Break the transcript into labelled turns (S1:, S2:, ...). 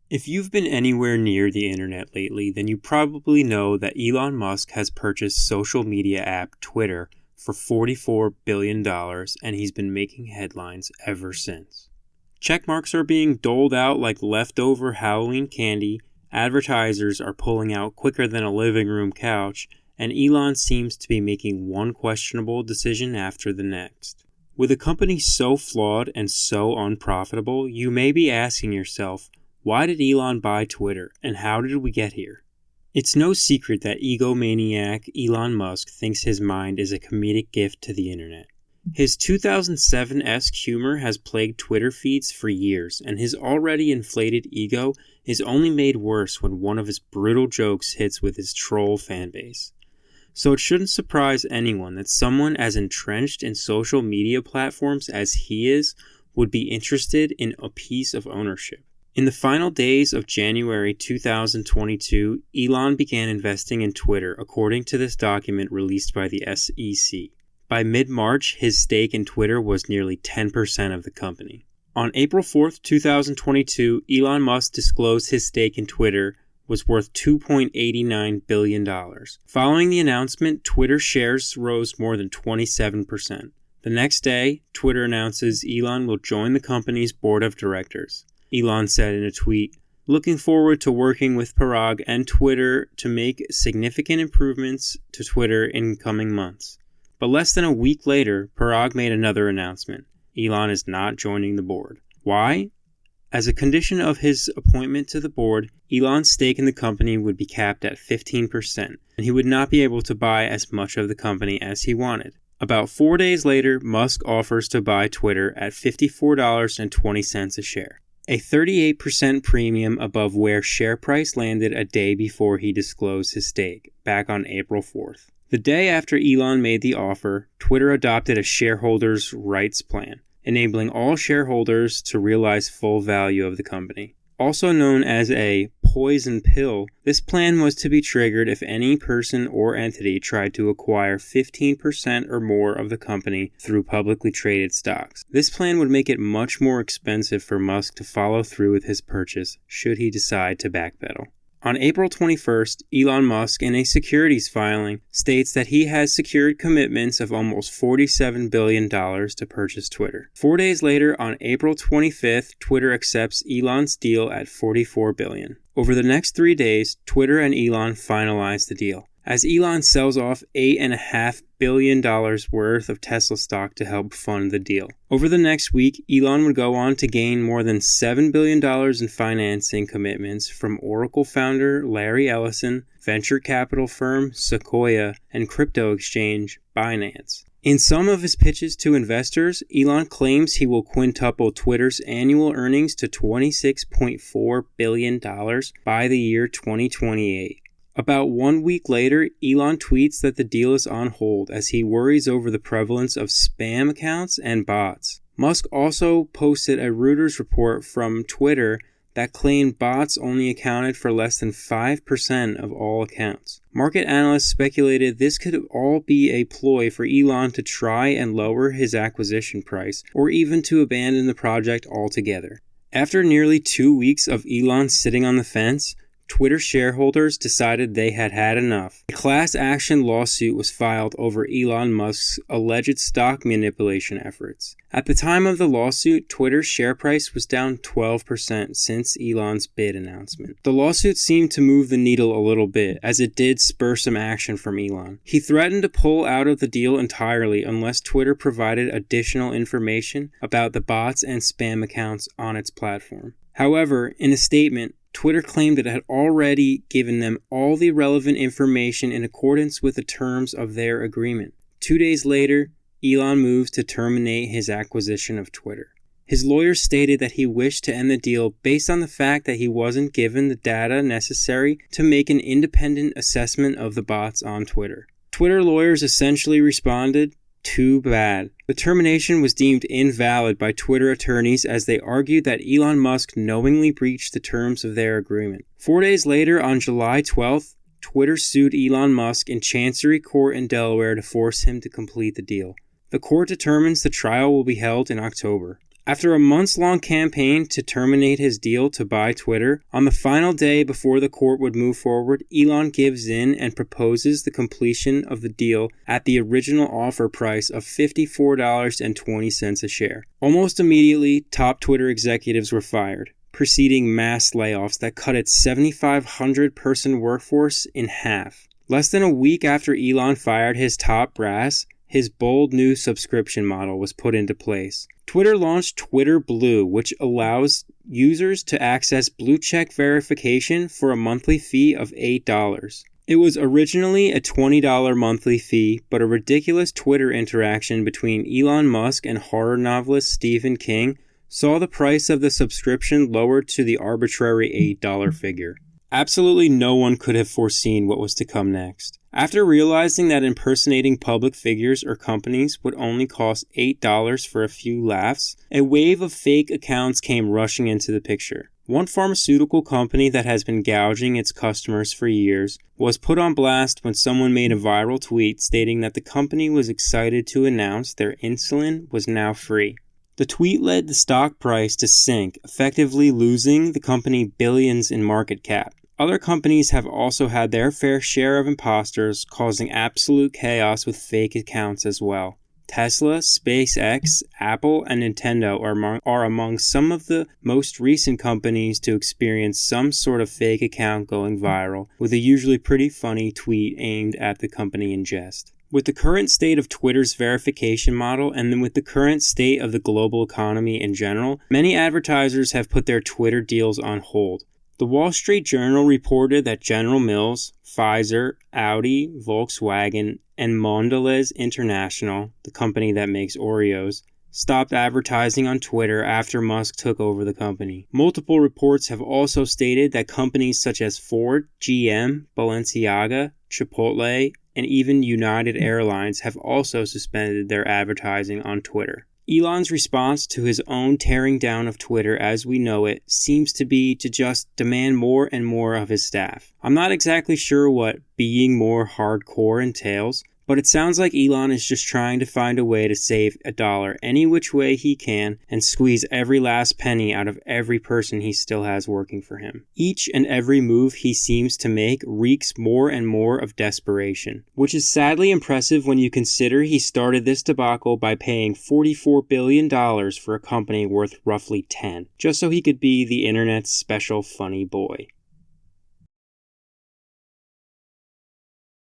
S1: If you've been anywhere near the internet lately, then you probably know that Elon Musk has purchased social media app Twitter for $44 billion, and he's been making headlines ever since. Checkmarks are being doled out like leftover Halloween candy, advertisers are pulling out quicker than a living room couch, and Elon seems to be making one questionable decision after the next. With a company so flawed and so unprofitable, you may be asking yourself, why did Elon buy Twitter, and how did we get here? It's no secret that egomaniac Elon Musk thinks his mind is a comedic gift to the internet. His 2007-esque humor has plagued Twitter feeds for years, and his already inflated ego is only made worse when one of his brutal jokes hits with his troll fanbase. So it shouldn't surprise anyone that someone as entrenched in social media platforms as he is would be interested in a piece of ownership. In the final days of January 2022, Elon began investing in Twitter, according to this document released by the SEC. By mid-March, his stake in Twitter was nearly 10% of the company. On April 4, 2022, Elon Musk disclosed his stake in Twitter was worth $2.89 billion. Following the announcement, Twitter shares rose more than 27%. The next day, Twitter announces Elon will join the company's board of directors. Elon said in a tweet, "Looking forward to working with Parag and Twitter to make significant improvements to Twitter in coming months." But less than a week later, Parag made another announcement. Elon is not joining the board. Why? As a condition of his appointment to the board, Elon's stake in the company would be capped at 15%, and he would not be able to buy as much of the company as he wanted. About 4 days later, Musk offers to buy Twitter at $54.20 a share, a 38% premium above where share price landed a day before he disclosed his stake, back on April 4th. The day after Elon made the offer, Twitter adopted a shareholders' rights plan, enabling all shareholders to realize full value of the company. Also known as a poison pill, this plan was to be triggered if any person or entity tried to acquire 15% or more of the company through publicly traded stocks. This plan would make it much more expensive for Musk to follow through with his purchase should he decide to backpedal. On April 21st, Elon Musk, in a securities filing, states that he has secured commitments of almost $47 billion to purchase Twitter. 4 days later, on April 25th, Twitter accepts Elon's deal at $44 billion. Over the next 3 days, Twitter and Elon finalize the deal, as Elon sells off $8.5 billion worth of Tesla stock to help fund the deal. Over the next week, Elon would go on to gain more than $7 billion in financing commitments from Oracle founder Larry Ellison, venture capital firm Sequoia, and crypto exchange Binance. In some of his pitches to investors, Elon claims he will quintuple Twitter's annual earnings to $26.4 billion by the year 2028. About 1 week later, Elon tweets that the deal is on hold as he worries over the prevalence of spam accounts and bots. Musk also posted a Reuters report from Twitter that claimed bots only accounted for less than 5% of all accounts. Market analysts speculated this could all be a ploy for Elon to try and lower his acquisition price, or even to abandon the project altogether. After nearly 2 weeks of Elon sitting on the fence, Twitter shareholders decided they had had enough. A class action lawsuit was filed over Elon Musk's alleged stock manipulation efforts. At the time of the lawsuit, Twitter's share price was down 12% since Elon's bid announcement. The lawsuit seemed to move the needle a little bit, as it did spur some action from Elon. He threatened to pull out of the deal entirely unless Twitter provided additional information about the bots and spam accounts on its platform. However, in a statement, Twitter claimed it had already given them all the relevant information in accordance with the terms of their agreement. 2 days later, Elon moves to terminate his acquisition of Twitter. His lawyers stated that he wished to end the deal based on the fact that he wasn't given the data necessary to make an independent assessment of the bots on Twitter. Twitter lawyers essentially responded, "Too bad." The termination was deemed invalid by Twitter attorneys as they argued that Elon Musk knowingly breached the terms of their agreement. 4 days later, on July 12th, Twitter sued Elon Musk in Chancery Court in Delaware to force him to complete the deal. The court determines the trial will be held in October. After a months-long campaign to terminate his deal to buy Twitter, on the final day before the court would move forward, Elon gives in and proposes the completion of the deal at the original offer price of $54.20 a share. Almost immediately, top Twitter executives were fired, preceding mass layoffs that cut its 7,500-person workforce in half. Less than a week after Elon fired his top brass, his bold new subscription model was put into place. Twitter launched Twitter Blue, which allows users to access blue check verification for a monthly fee of $8. It was originally a $20 monthly fee, but a ridiculous Twitter interaction between Elon Musk and horror novelist Stephen King saw the price of the subscription lowered to the arbitrary $8 figure. Absolutely no one could have foreseen what was to come next. After realizing that impersonating public figures or companies would only cost $8 for a few laughs, a wave of fake accounts came rushing into the picture. One pharmaceutical company that has been gouging its customers for years was put on blast when someone made a viral tweet stating that the company was excited to announce their insulin was now free. The tweet led the stock price to sink, effectively losing the company billions in market cap. Other companies have also had their fair share of imposters, causing absolute chaos with fake accounts as well. Tesla, SpaceX, Apple, and Nintendo are among some of the most recent companies to experience some sort of fake account going viral, with a usually pretty funny tweet aimed at the company in jest. With the current state of Twitter's verification model, and then with the current state of the global economy in general, many advertisers have put their Twitter deals on hold. The Wall Street Journal reported that General Mills, Pfizer, Audi, Volkswagen, and Mondelez International, the company that makes Oreos, stopped advertising on Twitter after Musk took over the company. Multiple reports have also stated that companies such as Ford, GM, Balenciaga, Chipotle, and even United Airlines have also suspended their advertising on Twitter. Elon's response to his own tearing down of Twitter as we know it seems to be to just demand more and more of his staff. I'm not exactly sure what being more hardcore entails, but it sounds like Elon is just trying to find a way to save $1 any which way he can and squeeze every last penny out of every person he still has working for him. Each and every move he seems to make reeks more and more of desperation, which is sadly impressive when you consider he started this debacle by paying $44 billion for a company worth roughly $10, just so he could be the internet's special funny boy.